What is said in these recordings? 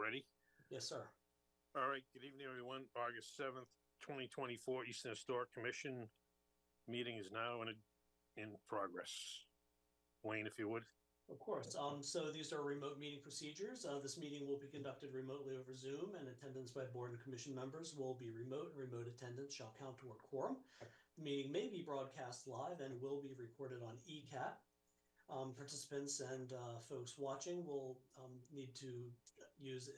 Ready? Yes, sir. All right. Good evening, everyone. August 7th, 2024, Easton Historic Commission meeting is now in progress. Wayne, if you would. Of course. So these are remote meeting procedures. This meeting will be conducted remotely over Zoom, and attendance by board and commission members will be remote, and remote attendance shall count toward quorum. The meeting may be broadcast live and will be recorded on ECAT. Participants and folks watching will need to use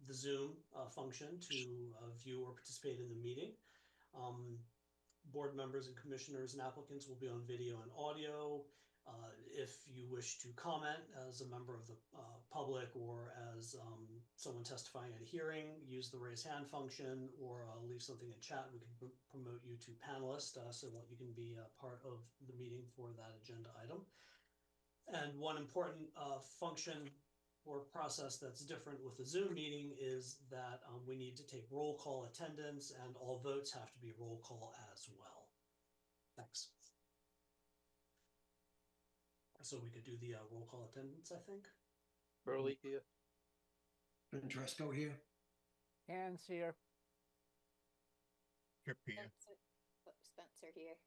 the Zoom function to view or participate in the meeting. Board members and commissioners and applicants will be on video and audio. If you wish to comment as a member of the public or as someone testifying at a hearing, use the raise hand function or leave something in chat. We can promote you to panelist so that you can be a part of the meeting for that agenda item. And one important function or process that's different with the Zoom meeting is that we need to take roll call attendance, and all votes have to be roll call as well. Thanks. So we could do the roll call attendance, I think. Burley here. Ventresco here. Hands here. Kip here. Spencer here.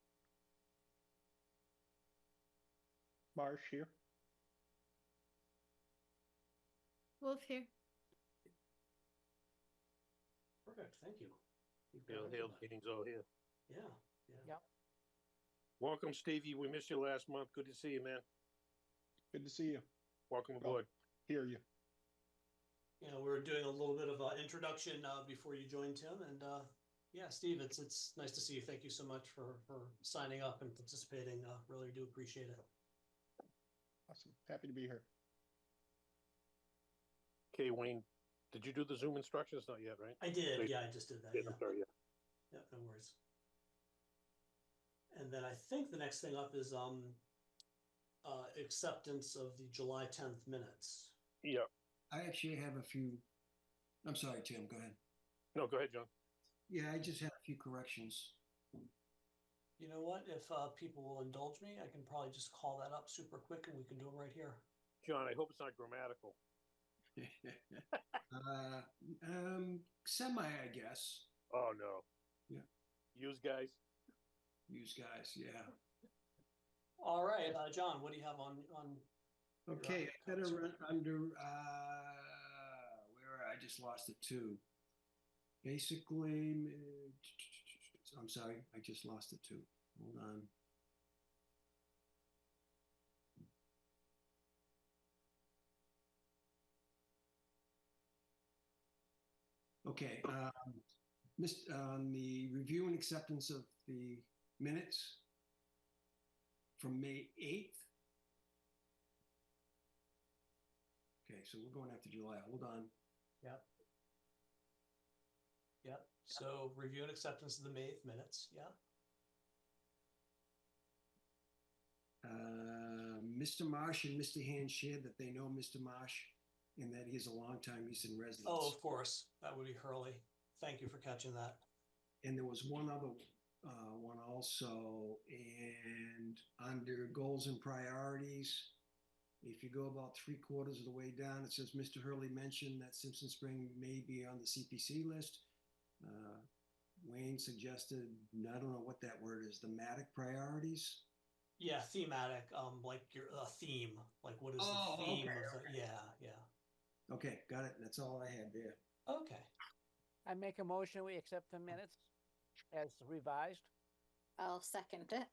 Marsh here. Wolf here. Perfect, thank you. Hail meetings all here. Yeah. Yep. Welcome, Stevie. We missed you last month. Good to see you, man. Good to see you. Welcome aboard. Hear you. You know, we're doing a little bit of an introduction before you joined, Tim, and yeah, Steve, it's nice to see you. Thank you so much for signing up and participating. Really do appreciate it. Awesome. Happy to be here. Okay, Wayne, did you do the Zoom instructions? Not yet, right? I did. Yeah, I just did that. Yeah. Sorry, yeah. Yeah, no worries. And then I think the next thing up is acceptance of the July 10th minutes. Yeah. I actually have a few. I'm sorry, Tim, go ahead. No, go ahead, John. Yeah, I just had a few corrections. You know what? If people will indulge me, I can probably just call that up super quick and we can do it right here. John, I hope it's not grammatical. Semi, I guess. Oh, no. Yeah. Use guys. Use guys, yeah. All right, John, what do you have on? Okay, I gotta run under, where I just lost it too. Basically, I'm sorry, I just lost it too. Hold on. Okay, on the review and acceptance of the minutes from May 8th. Okay, so we're going after July. Hold on. Yeah. Yeah. So review and acceptance of the May 8th minutes. Yeah. Mr. Marsh and Mr. Hand shared that they know Mr. Marsh and that he is a longtime Easton resident. Oh, of course. That would be Hurley. Thank you for catching that. And there was one other one also, and under goals and priorities, if you go about 3/4 of the way down, it says Mr. Hurley mentioned that Simpson Spring may be on the CPC list. Wayne suggested, I don't know what that word is, thematic priorities. Yeah, thematic, like your theme, like what is the theme of the, yeah. Okay, got it. That's all I had there. Okay. I make a motion we accept the minutes as revised. I'll second it.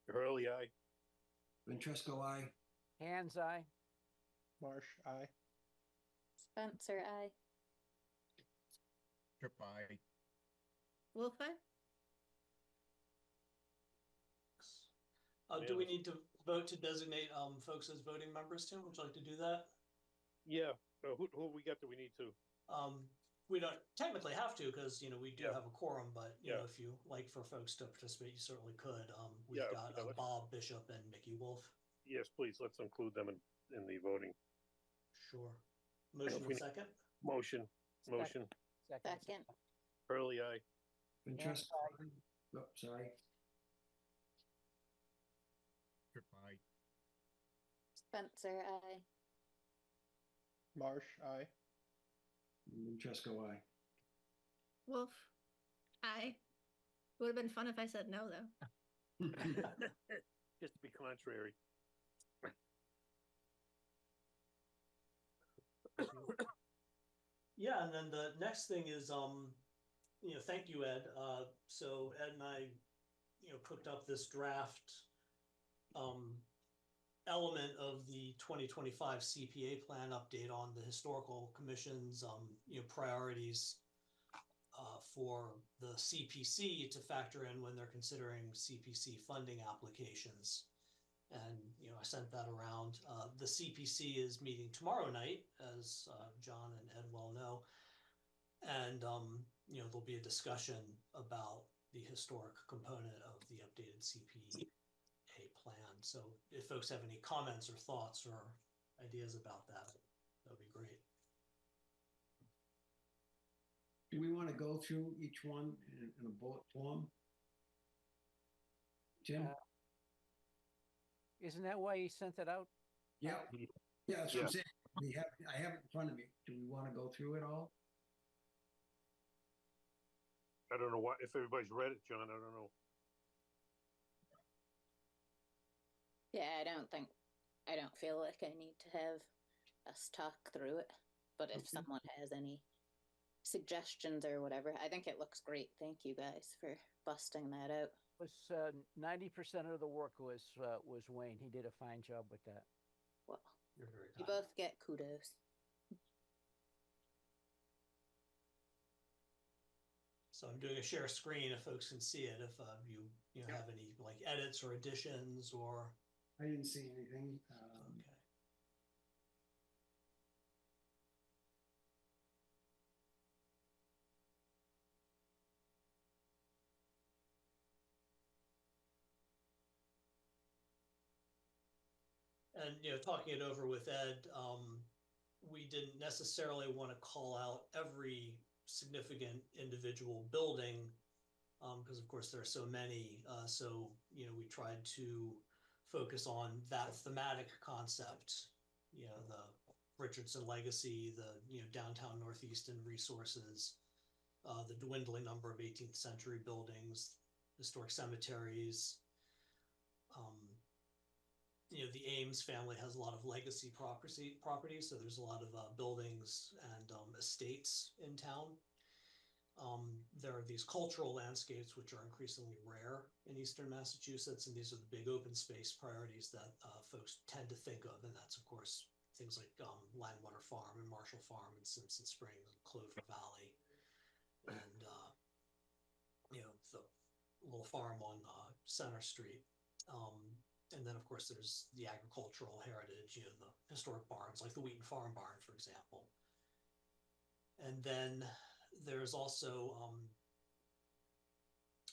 Early aye. Ventresco, aye. Hands aye. Marsh, aye. Spencer, aye. Kip, aye. Wolf aye. Do we need to vote to designate folks as voting members, Tim? Would you like to do that? Yeah. Who we got that we need to? We don't technically have to because, you know, we do Yeah. have a quorum, but, you Yeah. know, if you like for folks to participate, you certainly could. We've Yeah, got yeah, let's- Bob Bishop and Mickey Wolf. Yes, please. Let's include them in the voting. Sure. Motion and second? Motion. Second. Second. Early aye. Ventresco, aye. Oh, sorry. Kip, aye. Spencer, aye. Marsh, aye. Winchesco, aye. Wolf, aye. Would have been fun if I said no, though. Just to be contrary. Yeah, and then the next thing is, thank you, Ed. So Ed and I, cooked up this draft element of the 2025 CPA plan update on the historical commission's, priorities for the CPC to factor in when they're considering CPC funding applications. And, I sent that around. The CPC is meeting tomorrow night, as John and Ed well know. And, there'll be a discussion about the historic component of the updated CPA plan. So if folks have any comments or thoughts or ideas about that, that'd be great. Do we want to go through each one in a bullet form? Jim? Isn't that why you sent it out? Yeah, yeah, that's what I'm Yeah. saying. I have it in front of me. Do we want to go through it all? I don't know what, if everybody's read it, John, I don't know. Yeah, I don't feel like I need to have us talk through it. But if Okay. someone has any suggestions or whatever, I think it looks great. Thank you guys for busting that out. Was 90% of the work was Wayne. He did a fine job with that. Well, You're very you kind. both get kudos. So I'm doing a share screen if folks can see it, if you have any like edits or additions or, I didn't see anything. okay. And, talking it over with Ed, we didn't necessarily want to call out every significant individual building, because of course there are so many. So, we tried to focus on that thematic concept, the Richardson legacy, the, downtown Northeastern resources, the dwindling number of 18th century buildings, historic cemeteries. The Ames family has a lot of legacy property, so there's a lot of buildings and estates in town. There are these cultural landscapes which are increasingly rare in Eastern Massachusetts, and these are the big open space priorities that folks tend to think of, and that's of course things like Langwater Farm and Marshall Farm and Simpson Springs and Clover Valley, and the little farm on Center Street. And then, of course, there's the agricultural heritage, the historic barns, like the Wheaton Farm barn, for example. And then there's also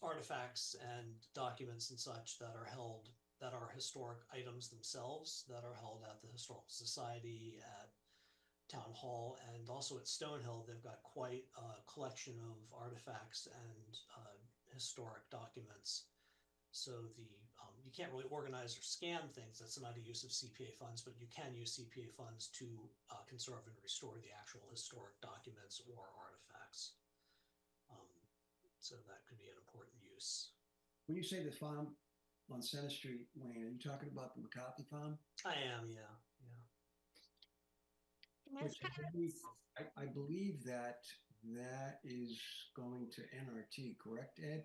artifacts and documents and such that are held, that are historic items themselves, that are held at the Historical Society, at Town Hall, and also at Stonehill. They've got quite a collection of artifacts and historic documents. So you can't really organize or scan things. That's not a use of CPA funds, but you can use CPA funds to conserve and restore the actual historic documents or artifacts. So that could be an important use. When you say the farm on Center Street, Wayne, are you talking about the McCarthy farm? I am, yeah. Which I believe that is going to NRT, correct, Ed?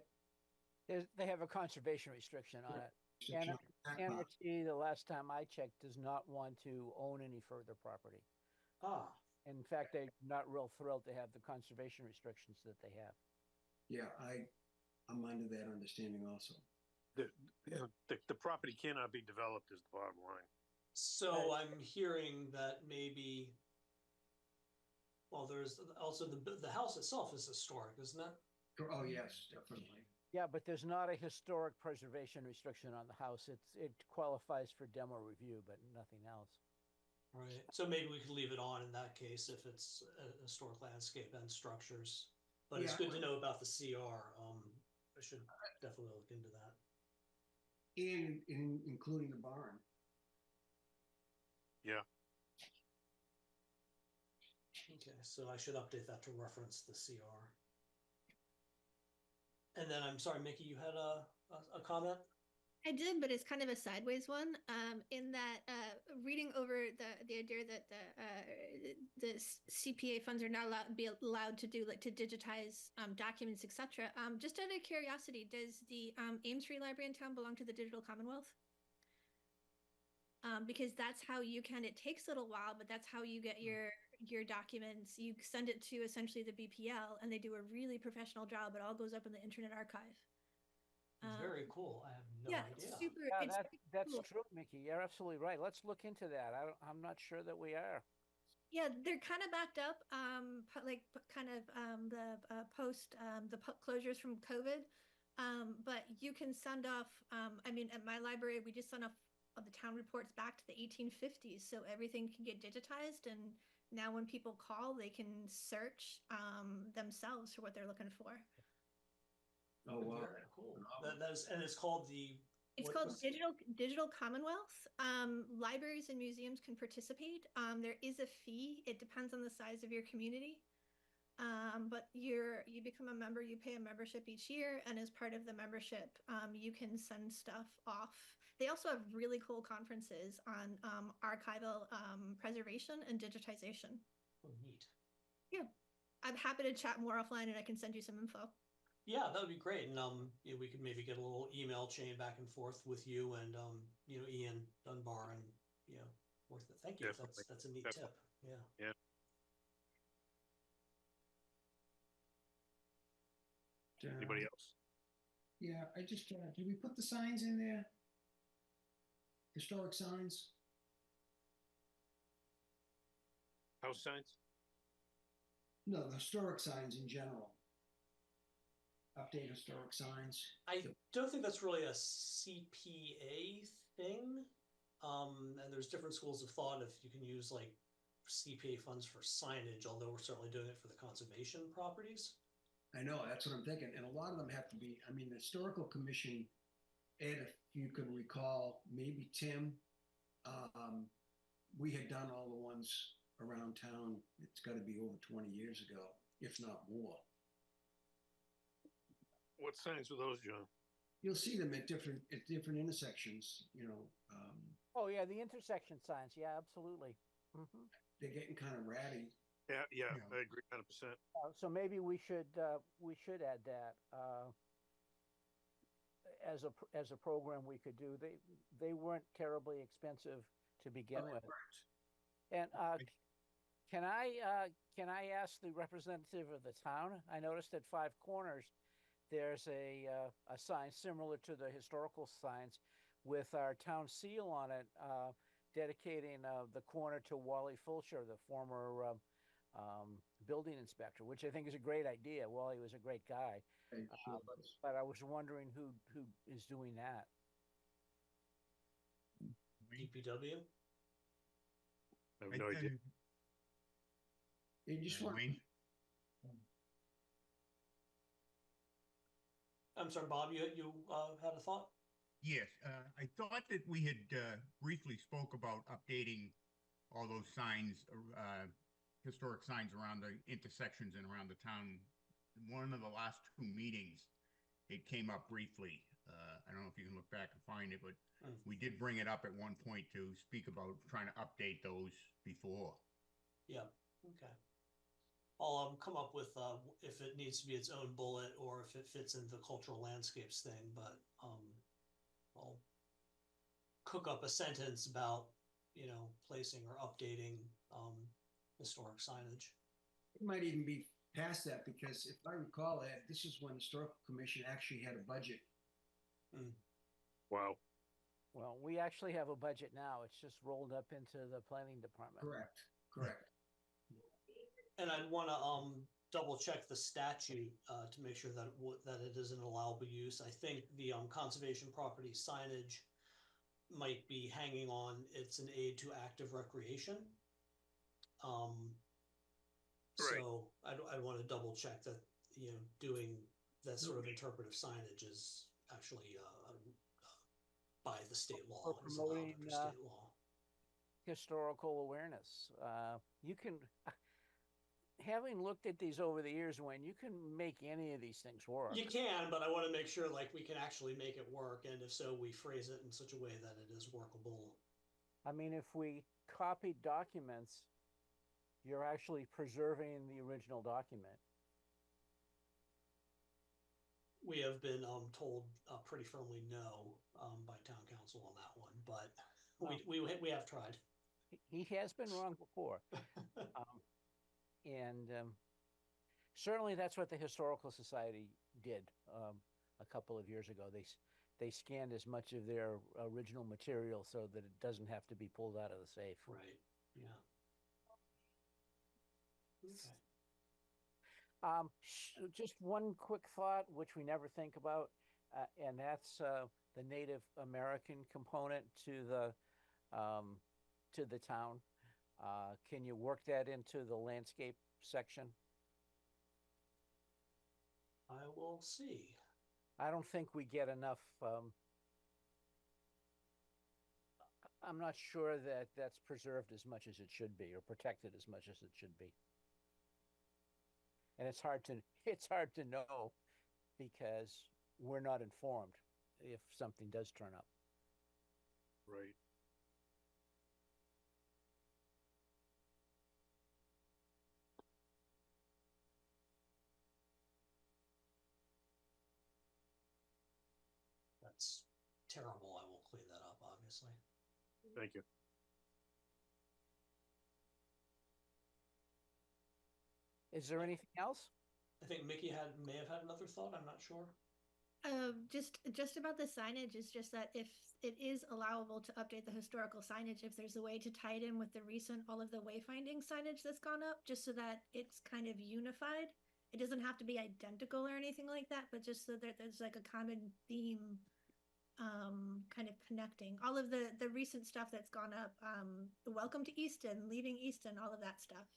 They have a conservation restriction on it. Restriction on that part. NRT, the last time I checked, does not want to own any further property. In fact, they're not real thrilled to have the conservation restrictions that they have. Yeah, I'm under that understanding also. The property cannot be developed is the bottom line. So I'm hearing that maybe, well, there's also the house itself is historic, isn't it? Oh, yes, definitely. Yeah, but there's not a historic preservation restriction on the house. It qualifies for demo review, but nothing else. Right. So maybe we could leave it on in that case if it's a historic landscape and structures. But it's Yeah. good to know about the CR. I should definitely look into that. And including the barn. Yeah. Okay, so I should update that to reference the CR. And then I'm sorry, Mickey, you had a comment? I did, but it's kind of a sideways one. In that, reading over the idea that the CPA funds are not allowed to do, like, to digitize documents, etc. Just out of curiosity, does the Ames Free Library in town belong to the Digital Commonwealth? Because that's how you can. It takes a little while, but that's how you get your documents. You send it to essentially the BPL, and they do a really professional job. It all goes up in the Internet Archive. Very cool. I have no Yeah, idea. it's super. Yeah, It's that's cool. true, Mickey. You're absolutely right. Let's look into that. I'm not sure that we are. Yeah, they're kind of backed up, kind of the post the closures from COVID. But you can send off. I mean, at my library, we just sent off the town reports back to the 1850s, so everything can get digitized. And now, when people call, they can search themselves for what they're looking for. Oh, wow. Very cool. That's, and it's called the. It's what called was- Digital Commonwealth. Libraries and museums can participate. There is a fee. It depends on the size of your community. But you become a member, you pay a membership each year, and as part of the membership, you can send stuff off. They also have really cool conferences on archival preservation and digitization. Oh, neat. Yeah, I'm happy to chat more offline, and I can send you some info. Yeah, that would be great. And you know, we could maybe get a little email chain back and forth with you and you know, Ian Dunbar, and you know, worth it. Thank you. Definitely. That's a neat Definitely. tip. Yeah. Anybody else? Yeah, I just, did we put the signs in there? Historic signs? House signs? No, the historic signs in general. Update historic signs. I don't think that's really a CPA thing. And there's different schools of thought if you can use like CPA funds for signage, although we're certainly doing it for the conservation properties. I know, that's what I'm thinking. And a lot of them have to be, I mean, the historical commission, Ed, if you can recall, maybe Tim, we had done all the ones around town. It's got to be over 20 years ago, if not more. What signs were those, John? You'll see them at different intersections, you know. Oh yeah, the intersection signs. Yeah, absolutely. They're getting kind of ratty. Yeah, Yeah. I agree 100%. So maybe we should add that as a program we could do. They weren't terribly expensive to begin with. And can I ask the representative of the town? I noticed at Five Corners there's a sign similar to the historical signs with our town seal on it, dedicating the corner to Wally Fulcher, the former building inspector, which I think is a great idea. Wally was a great guy, but I was wondering who is doing that. DPW. I have no idea. You just want, I'm sorry, Bob, you had a thought? Yes, I thought that we had briefly spoke about updating all those signs, historic signs around the intersections and around the town. One of the last two meetings, it came up briefly. I don't know if you can look back and find it, but we did bring it up at one point to speak about trying to update those before. Yeah, okay. I'll come up with if it needs to be its own bullet or if it fits into the cultural landscapes thing, but I'll cook up a sentence about, you know, placing or updating historic signage. it might even be past that, because if I recall, Ed, this is when the historical commission actually had a budget. Wow. Well, we actually have a budget now. It's just rolled up into the planning department. Correct. And I'd want to double check the statute to make sure that that it is an allowable use. I think the conservation property signage might be hanging on. It's an aid to active recreation. So I want to double check that, you know, doing that sort of interpretive signage is actually by the state law. For Is allowed promoting, under state law. Historical awareness. You can, having looked at these over the years, Wayne, you can make any of these things work. You can, but I want to make sure like we can actually make it work, and if so, we phrase it in such a way that it is workable. I mean, if we copied documents, you're actually preserving the original document. We have been told pretty firmly no by town council on that one, but we have tried. He has been wrong before. And certainly that's what the Historical Society did a couple of years ago. They scanned as much of their original material so that it doesn't have to be pulled out of the safe. Right. Yeah. Okay. Just one quick thought, which we never think about, and that's the Native American component to the town. Can you work that into the landscape section? I will see. I don't think we get enough. I'm not sure that that's preserved as much as it should be, or protected as much as it should be. And it's hard to know because we're not informed if something does turn up. Right. That's terrible. I will clean that up, obviously. Thank you. Is there anything else? I think Mickey may have had another thought. I'm not sure. Just about the signage is just that if it is allowable to update the historical signage, if there's a way to tie it in with the recent, all of the wayfinding signage that's gone up, just so that it's kind of unified. It doesn't have to be identical or anything like that, but just so that there's like a common theme, kind of connecting all of the recent stuff that's gone up. Welcome to Easton, leaving Easton, all of that stuff.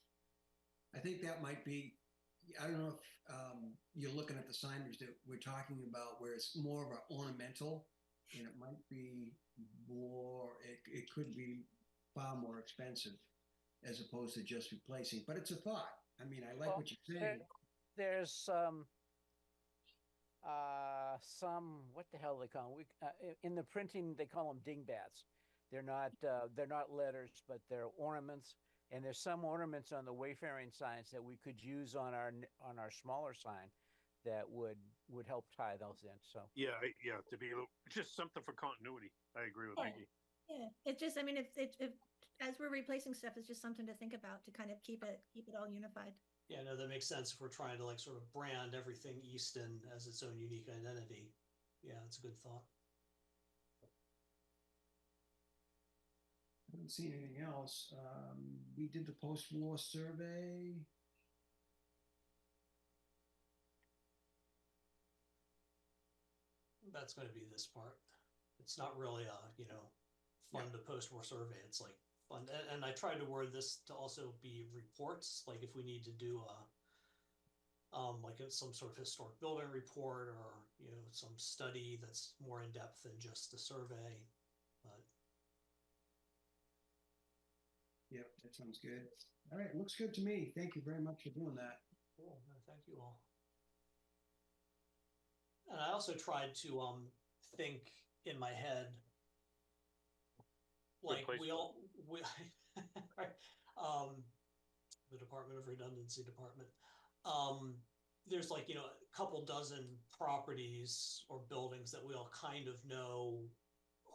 I think that might be, I don't know if you're looking at the signage that we're talking about where it's more of an ornamental, and it might be more, it could be far more expensive as opposed to just replacing, but it's a thought. I mean, I like what you're saying. There's some, what the hell they call them? In the printing, they call them dingbats. They're not letters, but they're ornaments. And there's some ornaments on the wayfaring signs that we could use on our smaller sign that would help tie those in. So Yeah, to be just something for continuity. I agree with Mickey. Yeah, it's just, I mean, if as we're replacing stuff, it's just something to think about to kind of keep it all unified. Yeah, no, that makes sense if we're trying to like sort of brand everything Easton as its own unique identity. Yeah, that's a good thought. I haven't seen anything else. We did the post-war survey. That's going to be this part. It's not really a, fund a post-war survey. It's like fun. And I tried to word this to also be reports. Like if we need to do some sort of historic building report or, some study that's more in depth than just the survey. But Yep, that sounds good. All right, looks good to me. Thank you very much for doing that. cool. No, thank you all. And I also tried to think in my head, like place. right, the Department of Redundancy Department. There's like, a couple dozen properties or buildings that we all kind of know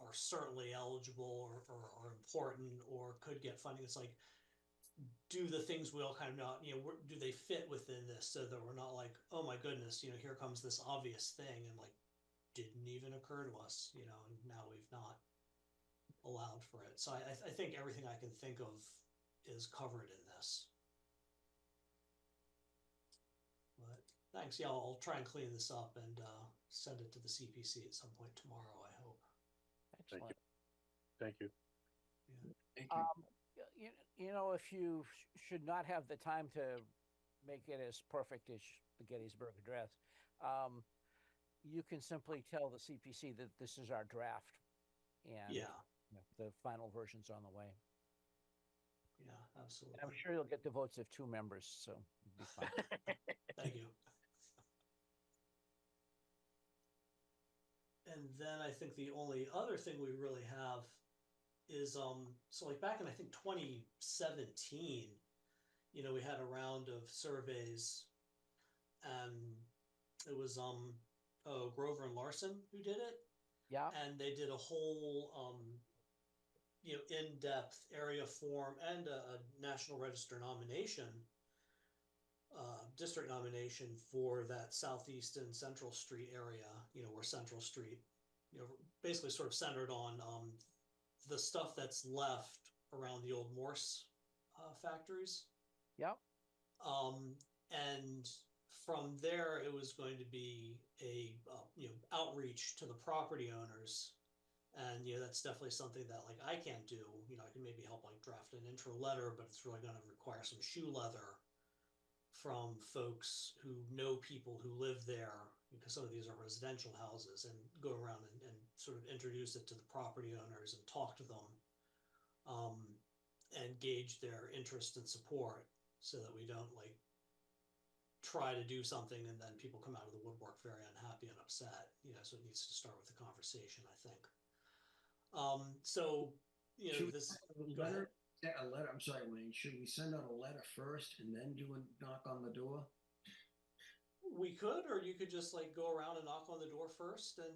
are certainly eligible or important or could get funding. It's like, do the things we all kind of know, do they fit within this so that we're not like, oh my goodness, here comes this obvious thing and like didn't even occur to us, and now we've not allowed for it. So I think everything I can think of is covered in this. But thanks. Yeah, I'll try and clean this up and send it to the CPC at some point tomorrow, I hope. excellent. Thank you. Yeah. Thank you. If you should not have the time to make it as perfect as the Gettysburg Address, you can simply tell the CPC that this is our draft, and Yeah. The final version's on the way. Yeah, absolutely. And I'm sure you'll get the votes of 2 members, so would be fine. Thank you. And then I think the only other thing we really have is, so like back in, I think 2017, you know, we had a round of surveys, and it was, Grover and Larson who did it. Yeah, And they did a whole, you know, in-depth area form and a National Register nomination, district nomination for that Southeast and Central Street area, you know, where Central Street, you know, basically sort of centered on the stuff that's left around the old Morse factories. yeah. And from there, it was going to be a you know, outreach to the property owners. And, you know, that's definitely something that like I can't do. You know, I can maybe help like draft an intro letter, but it's really going to require some shoe leather from folks who know people who live there, because some of these are residential houses, and go around and sort of introduce it to the property owners and talk to them, and gauge their interest and support, so that we don't like try to do something and then people come out of the woodwork very unhappy and upset. You know, so it needs to start with the conversation, I think. So, you know, Should we this, send a go ahead. letter? A letter, I'm sorry, Wayne, should we send out a letter first and then do a knock on the door? We could, or you could just like go around and knock on the door first, and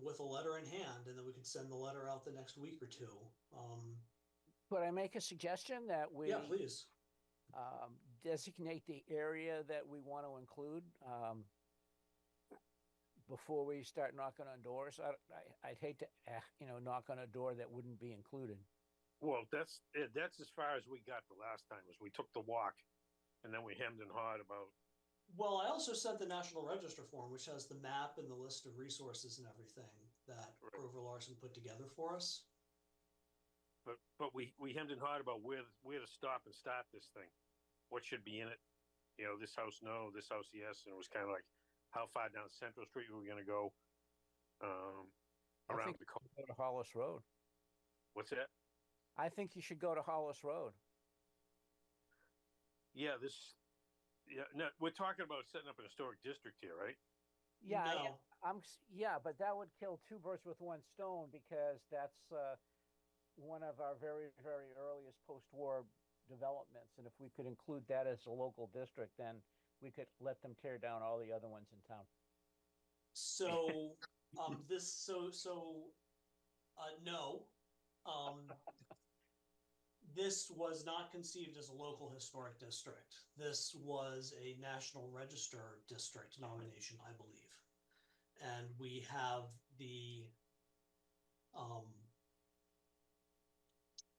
with a letter in hand, and then we could send the letter out the next week or two. Could I make a suggestion that we Yeah, please. designate the area that we want to include before we start knocking on doors? I'd hate to, you know, knock on a door that wouldn't be included. Well, that's as far as we got the last time, was we took the walk, and then we hemmed and hawed about. Well, I also sent the National Register form, which has the map and the list of resources and everything that Right. Grover Larson put together for us. But we hemmed and hawed about where to stop and start this thing, what should be in it. You know, this house no, this house yes, and it was kind of like how far down Central Street were we going to go. I Around think the you should go to Hollis Road. what's that? I think you should go to Hollis Road. Yeah, no, we're talking about setting up an historic district here, right? Yeah, No. yeah, but that would kill two birds with one stone, because that's one of our very, very earliest post-war developments. And if we could include that as a local district, then we could let them tear down all the other ones in town. So, no. This was not conceived as a local historic district. This was a National Register district nomination, I believe. And we have the,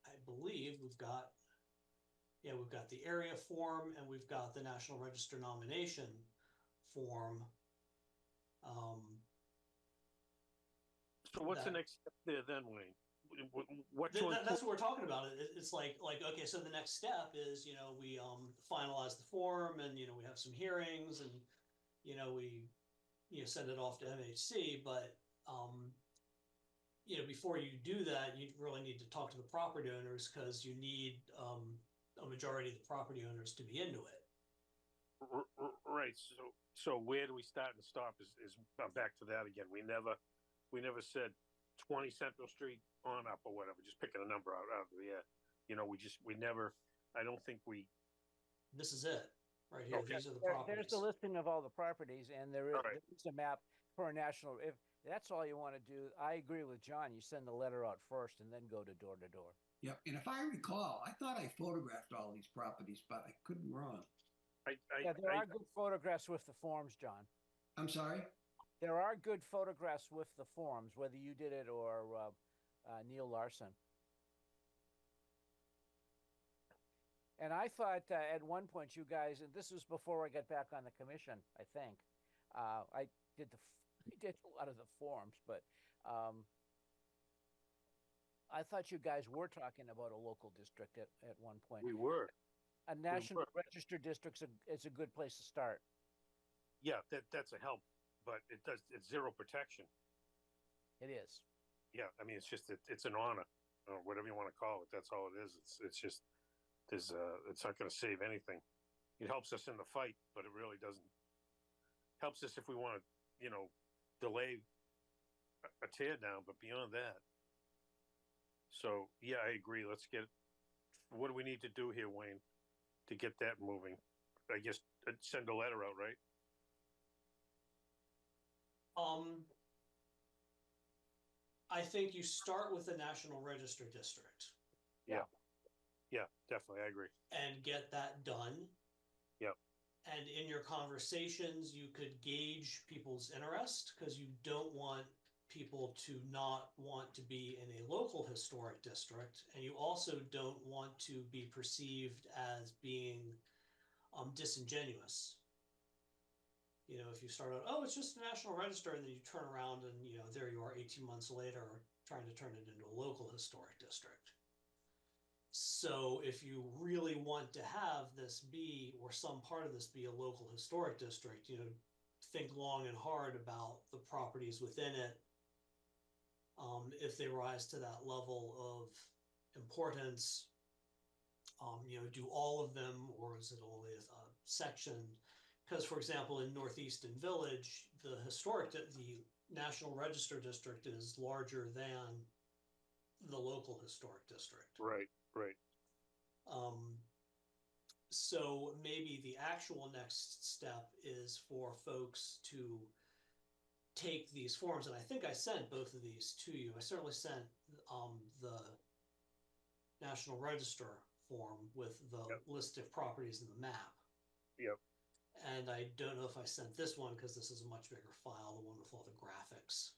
I believe we've got the area form, and we've got the National Register nomination form. So what's the That- next step there then, Wayne? What to That's include? what we're talking about. It's like, okay, so the next step is, you know, we finalize the form, and, you know, we have some hearings, and, you know, we, you know, send it off to MHC, but, you know, before you do that, you really need to talk to the property owners, because you need a majority of the property owners to be into it. Right. So where do we start and stop? Is back to that again. We never said 20 Central Street on up or whatever. Just picking a number out of the air. You know, we never. I don't think we. This is it, right here. Okay. These are the There's properties. the listing of all the properties, and there All right. is a map for a national. If that's all you want to do, I agree with John. You send the letter out first, and then go to door to door. Yep, and if I recall, I thought I photographed all these properties, but I could be wrong. Yeah, there are good photographs with the forms, John. I'm sorry? There are good photographs with the forms, whether you did it or Neil Larson. And I thought at one point you guys, and this was before I got back on the commission, I think, I did a lot of the forms, but I thought you guys were talking about a local district at one point. We were. A national register district is a good place to start. Yeah, that's a help, but it's zero protection. It is. Yeah, I mean, it's just it's an honor, or whatever you want to call it. That's all it is. It's just it's not going to save anything. it helps us in the fight, but it really doesn't. Helps us if we want to, delay a tear down, but beyond that. So yeah, I agree. Let's get. What do we need to do here, Wayne, to get that moving? I guess send a letter out, right? I think you start with the National Register District Yeah. Yeah, definitely. I agree. and get that done. Yep. And in your conversations, you could gauge people's interest because you don't want people to not want to be in a local historic district. And you also don't want to be perceived as being disingenuous. If you start out, oh, it's just a National Register, and then you turn around and, there you are 18 months later trying to turn it into a local historic district. So if you really want to have this be, or some part of this be, a local historic district, think long and hard about the properties within it. If they rise to that level of importance, do all of them, or is it only a section? Because, for example, in Northeastern Village, the National Register District is larger than the local historic district. Right. So maybe the actual next step is for folks to take these forms, and I think I sent both of these to you. I certainly sent the National Register form with the list of properties in the map. Yep. And I don't know if I sent this one because this is a much bigger file, the one with all the graphics.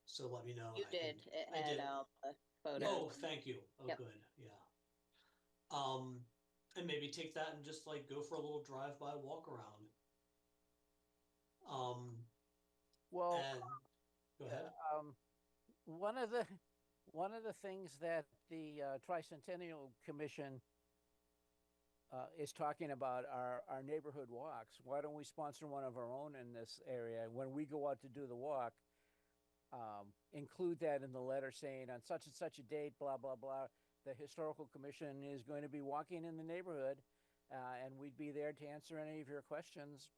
So let me know. You did. It had all the photos. Oh, thank you. Oh, Yep. good. Yeah. And maybe take that and just go for a little drive-by walk around. Well, And go ahead. one of the things that the Tricentennial Commission is talking about are our neighborhood walks. Why don't we sponsor one of our own in this area? When we go out to do the walk, include that in the letter saying on such and such a date, blah, blah, blah, the Historical Commission is going to be walking in the neighborhood, and we'd be there to answer any of your questions.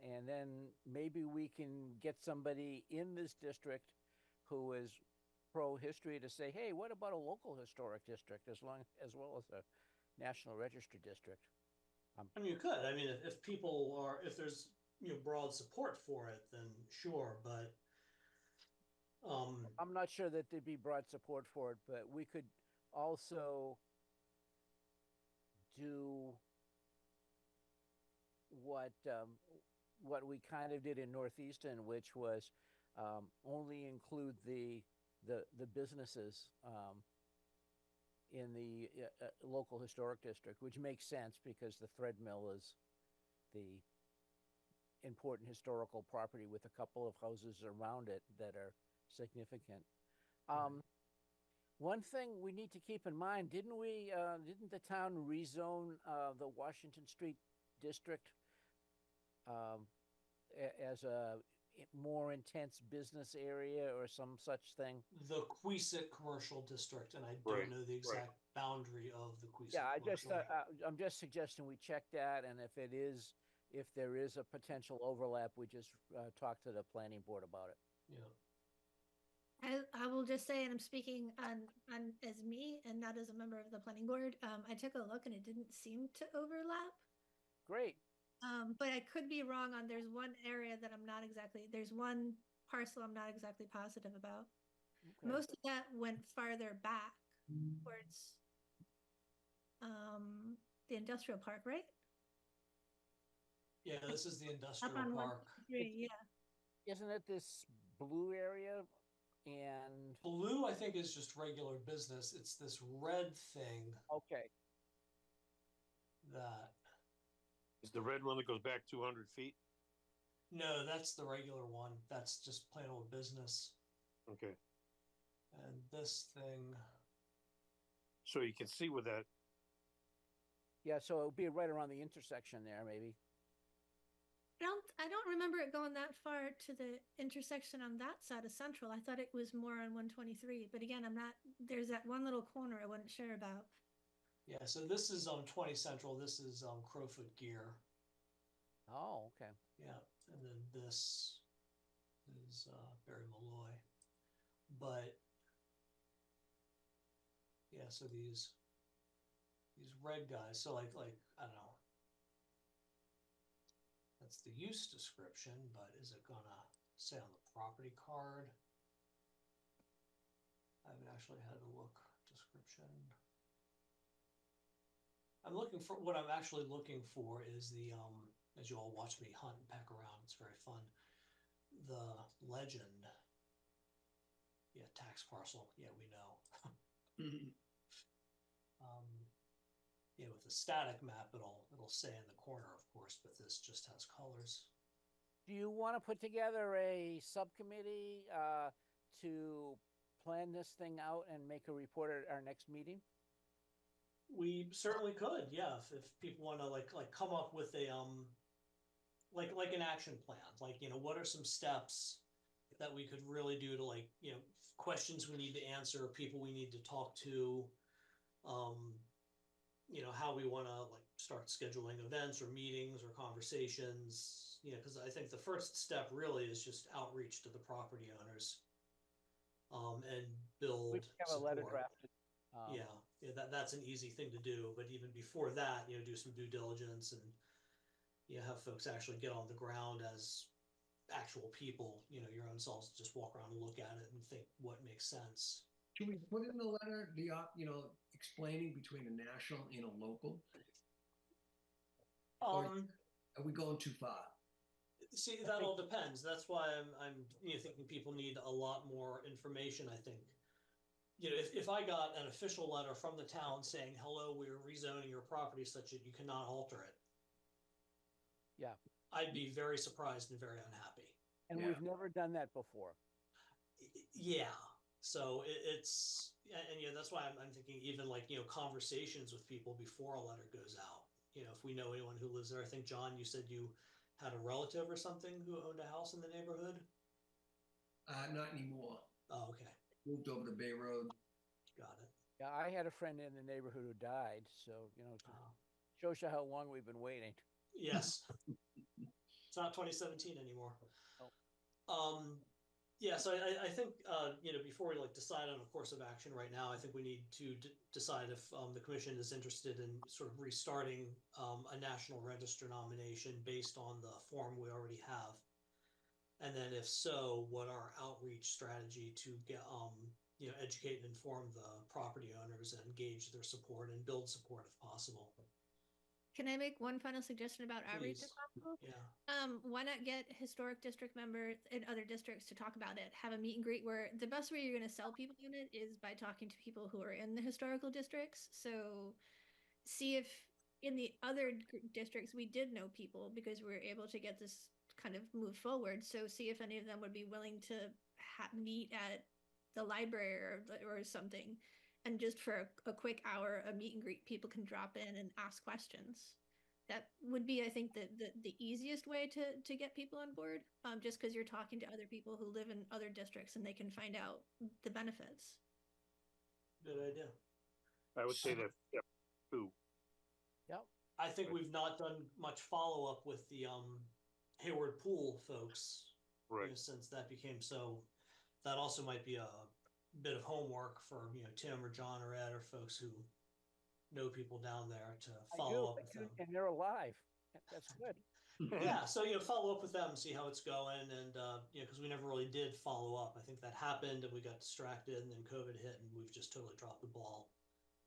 And then maybe we can get somebody in this district who is pro-history to say, hey, what about a local historic district as well as a National Register district? I mean, you could. I mean, if there's broad support for it, then sure. But I'm not sure that there'd be broad support for it, but we could also do what we kind of did in Northeastern, which was only include the businesses in the local historic district, which makes sense because the thread mill is the important historical property with a couple of houses around it that are significant. One thing we need to keep in mind, didn't the town rezone the Washington Street district as a more intense business area or some such thing? The Queesit Commercial District, and I don't know the exact boundary of the Queesit. Yeah, I'm just suggesting we check that, and if there is a potential overlap, we just talk to the planning board about it. Yeah. I will just say, and I'm speaking on as me and not as a member of the planning board. I took a look and it didn't seem to overlap. Great. But I could be wrong on. There's one area that there's one parcel I'm not exactly positive about. Okay. Most of that went farther back towards the industrial park, right? Yeah, this is the industrial Up on park. 123, yeah. Isn't it this blue area? And Blue, I think, is just regular business. It's this red thing okay, that. Is the red one that goes back 200 feet? No, that's the regular one. That's just plain old business. Okay. And this thing. So you can see with that. yeah, so it would be right around the intersection there, maybe. I don't remember it going that far to the intersection on that side of Central. I thought it was more on 123. But again, there's that one little corner I wasn't sure about. Yeah, so this is 20 Central, this is Crowfoot Gear. Oh, okay. Yeah, and then this is Barry Malloy. But yeah, so these red guys, so like I don't know. That's the use description, but is it gonna say on the property card? I haven't actually had a look. Description. I'm looking for, what I'm actually looking for is the as you all watch me hunt and peck around, it's very fun. The legend. Yeah, tax parcel. Yeah, we know. Yeah, with the static map, it'll say in the corner, of course, but this just has colors. Do you want to put together a subcommittee to plan this thing out and make a report at our next meeting? We certainly could, yeah. If people want to like come up with a like an action plan, like, you know, what are some steps that we could really do to, like, you know, questions we need to answer, people we need to talk to, you know, how we want to like start scheduling events or meetings or conversations, you know, because I think the first step really is just outreach to the property owners, and build We have a letter support. drafted. Yeah, that's an easy thing to do, but even before that, you know, do some due diligence and, you know, have folks actually get on the ground as actual people, you know, your own selves, just walk around and look at it and think what makes sense. Can we put in the letter you know, explaining between a national and a local? Or are we going too far? See, that all depends. That's why I'm you know, thinking people need a lot more information. I think, you know, if I got an official letter from the town saying, hello, we're rezoning your property such that you cannot alter it, Yeah. I'd be very surprised and very unhappy. And Yeah. we've never done that before. Yeah. So it's, and yeah, that's why I'm thinking even like, you know, conversations with people before a letter goes out. You know, if we know anyone who lives there. I think, John, you said you had a relative or something who owned a house in the neighborhood? Not anymore. Oh, okay. Moved over to Bay Road. Got it. Yeah, I had a friend in the neighborhood who died, so, you know, shows you how long we've been waiting. Yes. It's not 2017 anymore. Oh. Yeah, so I think, you know, before we like decide on a course of action right now, I think we need to decide if the commission is interested in sort of restarting a national register nomination based on the form we already have. And then if so, what our outreach strategy to get, you know, educate and inform the property owners and engage their support and build support if possible. Can I make one final suggestion about outreach? Please. Yeah. Why not get historic district members in other districts to talk about it? Have a meet and greet where the best way you're going to sell people on it is by talking to people who are in the historical districts. So see if in the other districts we did know people because we were able to get this kind of move forward. So see if any of them would be willing to meet at the library or something. And just for a quick hour, a meet and greet, people can drop in and ask questions. That would be, I think, the easiest way to get people on board, just because you're talking to other people who live in other districts and they can find out the benefits. Good idea. I would say that, yeah, two. Yep. I think we've not done much follow-up with the Hayward Pool folks, you know, Right. since that became so. That also might be a bit of homework for, you know, Tim or John or Ed or folks who know people down there to follow up with them. And they're alive. That's good. Yeah, so, you know, follow up with them, see how it's going, and you know, because we never really did follow up. I think that happened, and we got distracted, and then COVID hit, and we've just totally dropped the ball.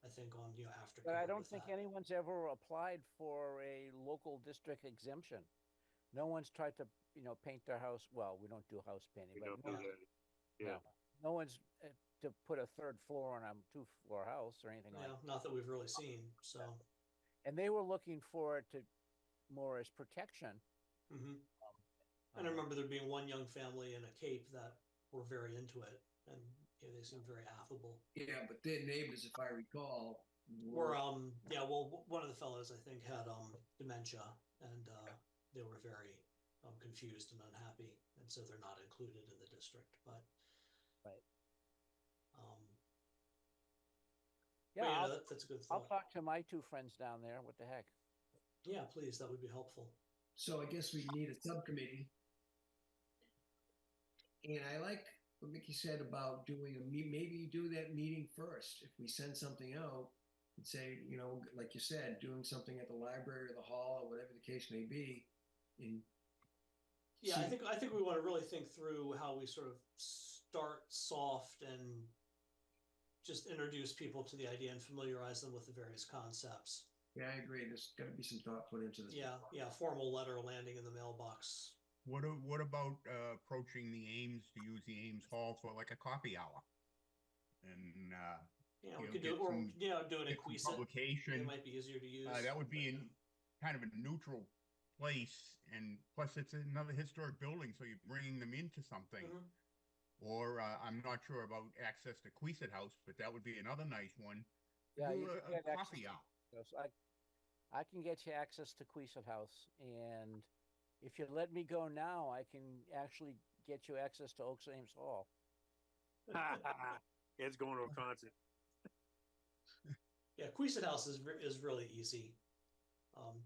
I think on, you know, after. But I COVID don't with think that. anyone's ever applied for a local district exemption. No one's tried to, you know, paint their house. Well, we don't do house painting, We but don't do that. Yeah. no one's to put a third floor on a 2-floor house or anything like Yeah, that. not that we've really seen. So. And they were looking for it to more as protection. Mm-hmm. And I remember there being one young family in a Cape that were very into it, and you know, they seemed very affable. Yeah, but their neighbors, if I recall, Were yeah, well, one of the fellows I think had dementia, and they were very confused and unhappy, and so they're not included in the district. But right. But Yeah, yeah, I'll, that's a good I'll thought. talk to my two friends down there. What the heck? Yeah, please, that would be helpful. So I guess we need a subcommittee. And I like what Mickey said about doing maybe do that meeting first. If we send something out and say, you know, like you said, doing something at the library or the hall or whatever the case may be. And Yeah, see- I think we want to really think through how we sort of start soft and just introduce people to the idea and familiarize them with the various concepts. Yeah, I agree. There's got to be some thought put into this. Yeah, formal letter landing in the mailbox. What about approaching the Ames to use the Ames Hall for like a coffee hour? And Yeah, you we know, could do get it, or some- do it in get some Queeset. publication. It might be easier to use. That would be in kind of a neutral place, and plus it's another historic building, so you're bringing them into something. Mhm. Or I'm not sure about access to Queeset House, but that would be another nice one. Yeah, Do you a can get access coffee to- hour. Yes, I can get you access to Queeset House, and if you let me go now, I can actually get you access to Oaks Ames Hall. Ed's going to a concert. Yeah, Queeset House is really easy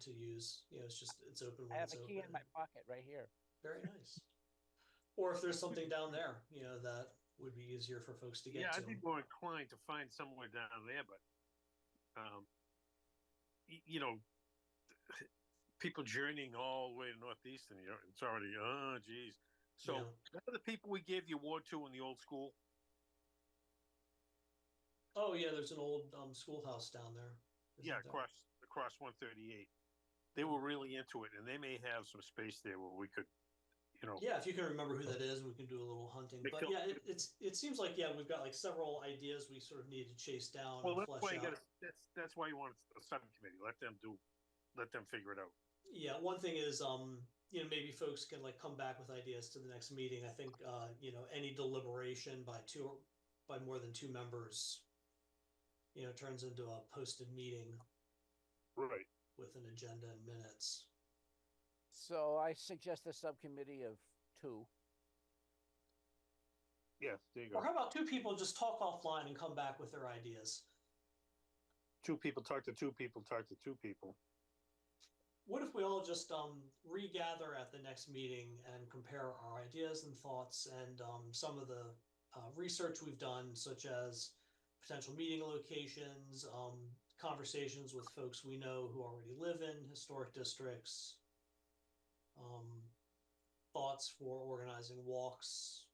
to use. You know, it's open when I have it's a open. key in my pocket right here. Very nice. Or if there's something down there, you know, that would be easier for folks to get Yeah, to. I'd be more inclined to find somewhere down there, but, you know, people journeying all the way to Northeastern, you know, it's already, oh, geez. So, Yeah. remember the people we gave the award to in the old school? Oh yeah, there's an old schoolhouse down there. isn't Yeah, there? across 138. They were really into it, and they may have some space there where we could, you know. Yeah, if you can remember who that is, we can do a little hunting. They But kill- yeah, it seems like we've got like several ideas we sort of need to chase down Well, and that's flesh why you out. got that's why you want a subcommittee. Let them figure it out. Yeah, one thing is you know, maybe folks can like come back with ideas to the next meeting. I think you know, any deliberation by more than 2 members, you know, turns into a posted meeting Right. with an agenda and minutes. So I suggest a subcommittee of 2. Yes, there you Or go. how about 2 people just talk offline and come back with their ideas? 2 people talk to 2 people, talk to 2 people. What if we all just regather at the next meeting and compare our ideas and thoughts and some of the research we've done, such as potential meeting locations, conversations with folks we know who already live in historic districts, thoughts for organizing walks,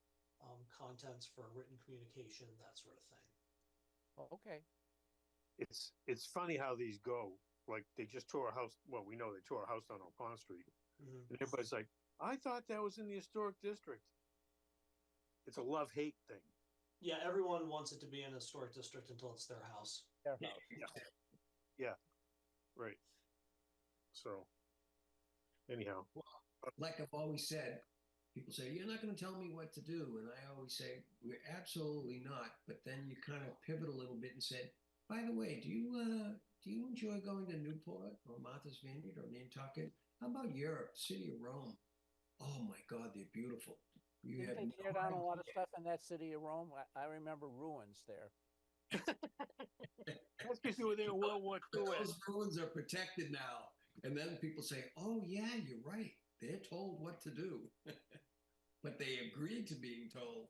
contents for written communication, that sort of thing. Okay. It's funny how these go. Like they just tore a house. Well, we know they tore a house down on Pond Street, Mhm. and everybody's like, "I thought that was in the historic district." It's a love-hate thing. Yeah, everyone wants it to be in a historic district until it's their house. Their house. Yeah. Right. So, anyhow, Like I've always said, people say, you're not going to tell me what to do. And I always say, we're absolutely not. But then you kind of pivot a little bit and said, by the way, do you enjoy going to Newport or Martha's Vineyard or Nantucket? How about Europe, city of Rome? Oh my God, they're beautiful. You Didn't have they no tear down a lot of idea. stuff in that city of Rome? I remember ruins there. that's because you were there in World War II. Those ruins are protected now. And then people say, oh yeah, you're right. They're told what to do. But they agreed to being told.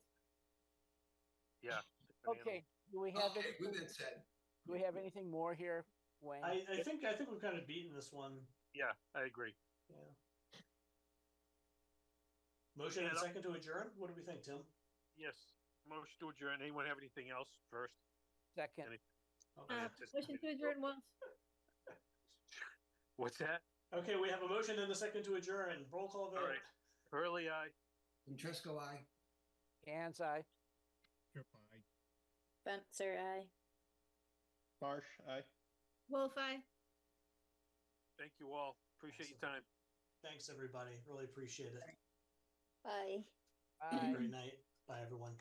Yeah. Okay. Do we have Okay, with anything? that said, Do we have anything more here, Wayne? I think we've kind of beaten this one. Yeah, I agree. Yeah. Motion and second to adjourn? What do we think, Tim? Yes. Motion to adjourn. Anyone have anything else first? Second. Okay. Motion to adjourn, Wolf. What's that? Okay, we have a motion and a second to adjourn. Roll call vote. All right. Hurley, aye. Tresco, I. Hands eye. Trip eye. Spencer, aye. Marsh, aye. Wolf, aye. Thank you all. Appreciate your time. Thanks, everybody. Really appreciate it. Bye. Have a Bye. great night. Bye, everyone.